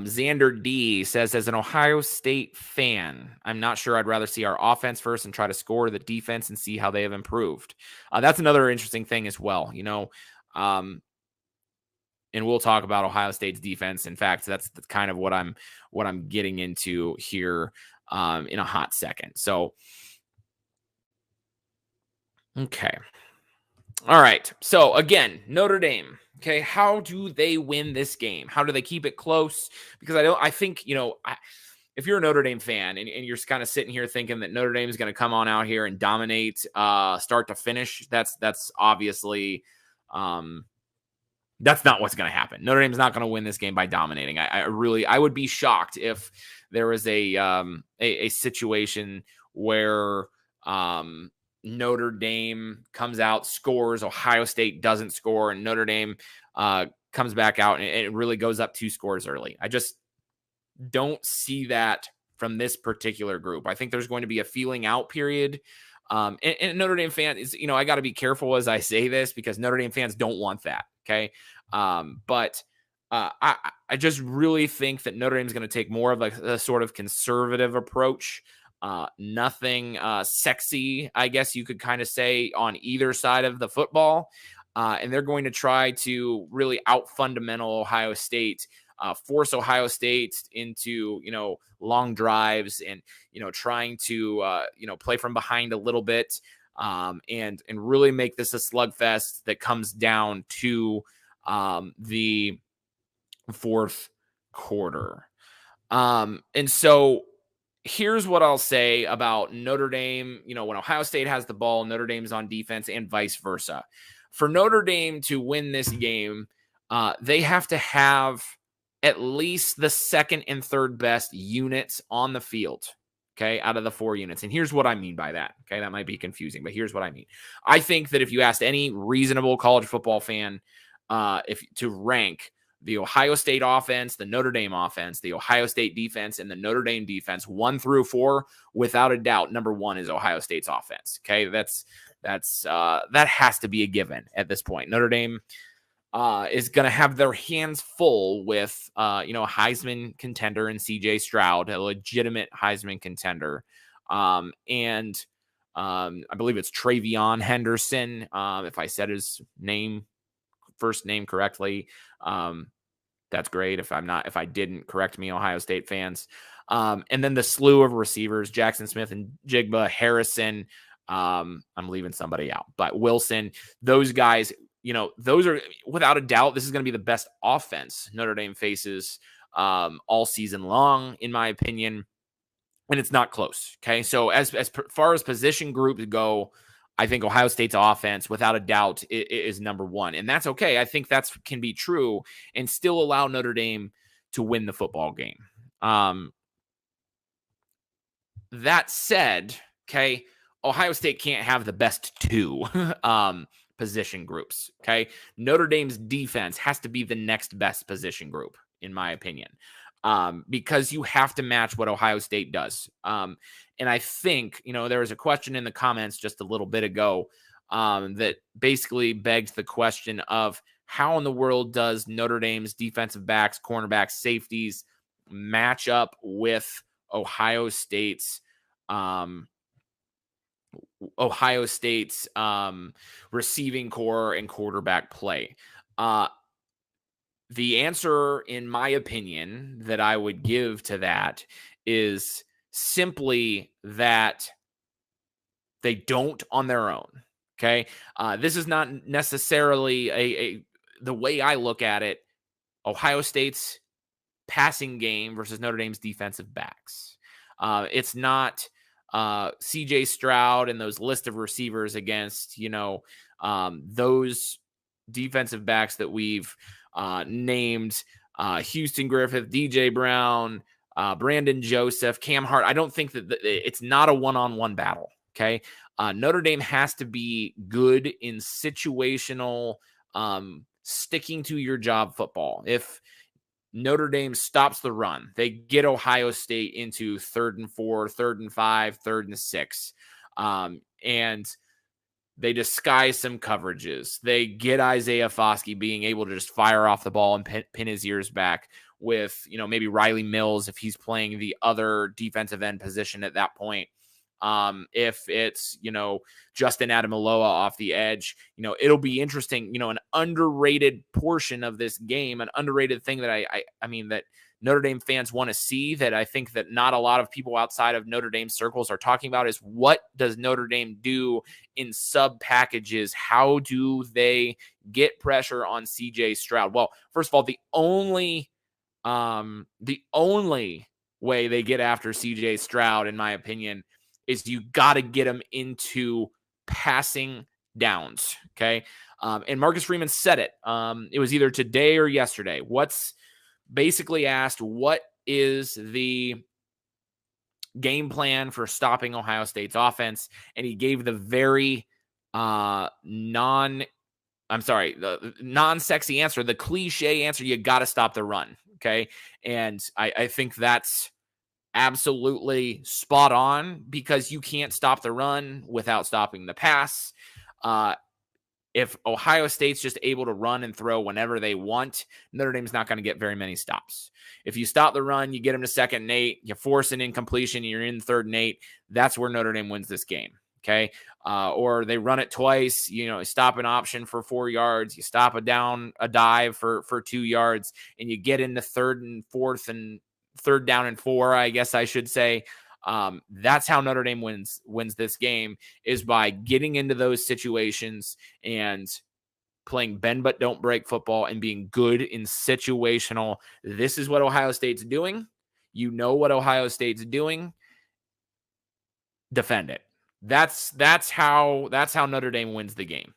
Xander D says, as an Ohio State fan, I'm not sure I'd rather see our offense first and try to score the defense and see how they have improved. That's another interesting thing as well, and we'll talk about Ohio State's defense. In fact, that's kind of what I'm getting into here in a hot second. So, okay. All right. So again, Notre Dame. Okay, how do they win this game? How do they keep it close? Because I think, if you're a Notre Dame fan and you're kind of sitting here thinking that Notre Dame is going to come on out here and dominate start to finish, that's obviously that's not what's going to happen. Notre Dame's not going to win this game by dominating. I would be shocked if there was a situation where Notre Dame comes out, scores, Ohio State doesn't score, and Notre Dame comes back out and it really goes up 2 scores early. I just don't see that from this particular group. I think there's going to be a feeling out period. And Notre Dame fan is, I got to be careful as I say this because Notre Dame fans don't want that. Okay. But I just really think that Notre Dame is going to take more of a sort of conservative approach. Nothing sexy, I guess you could kind of say, on either side of the football. And they're going to try to really out fundamental Ohio State, force Ohio State into, long drives and, trying to, play from behind a little bit and really make this a slugfest that comes down to the fourth quarter. And so here's what I'll say about Notre Dame. When Ohio State has the ball, Notre Dame's on defense and vice versa. For Notre Dame to win this game, they have to have at least the second and third best units on the field, okay, out of the 4 units. And here's what I mean by that, okay? That might be confusing, but here's what I mean. I think that if you asked any reasonable college football fan if to rank the Ohio State offense, the Notre Dame offense, the Ohio State defense, and the Notre Dame defense 1 through 4, without a doubt, number 1 is Ohio State's offense. Okay, that has to be a given at this point. Notre Dame is going to have their hands full with a Heisman contender in CJ Stroud, a legitimate Heisman contender, and I believe it's Travion Henderson. If I said his first name correctly, that's great. If I didn't, correct me, Ohio State fans. And then the slew of receivers, Jackson Smith and Jigba, Harrison. I'm leaving somebody out, but Wilson, those guys, those are, without a doubt, this is going to be the best offense Notre Dame faces all season long, in my opinion. And it's not close. Okay. So as far as position groups go, I think Ohio State's offense, without a doubt, is number 1. And that's okay. I think that can be true and still allow Notre Dame to win the football game. That said, okay, Ohio State can't have the best 2 position groups, okay? Notre Dame's defense has to be the next best position group, in my opinion, because you have to match what Ohio State does. And I think, there was a question in the comments just a little bit ago that basically begged the question of how in the world does Notre Dame's defensive backs, cornerbacks, safeties match up with Ohio State's receiving core and quarterback play. The answer, in my opinion, that I would give to that is simply that they don't on their own. Okay. This is not necessarily the way I look at it, Ohio State's passing game versus Notre Dame's defensive backs. It's not CJ Stroud and those list of receivers against, those defensive backs that we've named, Houston Griffith, DJ Brown, Brandon Joseph, Cam Hart. I don't think that it's not a one-on-one battle. Okay. Notre Dame has to be good in situational, sticking to your job football. If Notre Dame stops the run, they get Ohio State into 3rd and 4, 3rd and 5, 3rd and 6. And they disguise some coverages. They get Isaiah Foskey being able to just fire off the ball and pin his ears back. with, maybe Riley Mills if he's playing the other defensive end position at that point. If it's, Justin Adamaloa off the edge, it'll be interesting, an underrated portion of this game, an underrated thing that I mean, that Notre Dame fans want to see, that I think that not a lot of people outside of Notre Dame circles are talking about, is what does Notre Dame do in sub packages? How do they get pressure on CJ Stroud? Well, first of all, the only way they get after CJ Stroud, in my opinion, is you got to get him into passing downs. Okay. And Marcus Freeman said it. It was either today or yesterday. Basically asked, what is the game plan for stopping Ohio State's offense? And he gave the very the non-sexy answer, the cliche answer: you got to stop the run. Okay. And I think that's absolutely spot on, because you can't stop the run without stopping the pass. If Ohio State's just able to run and throw whenever they want, Notre Dame's not going to get very many stops. If you stop the run, you get them to 2nd and 8, you force an incompletion, you're in 3rd and 8, that's where Notre Dame wins this game. Okay. Or they run it twice, stop an option for 4 yards, you stop a dive for 2 yards, and you get into 3rd and 4th and 3rd down and 4, I guess I should say. That's how Notre Dame wins this game, is by getting into those situations and playing bend but don't break football and being good in situational. This is what Ohio State's doing. You know what Ohio State's doing. Defend it. That's how Notre Dame wins the game.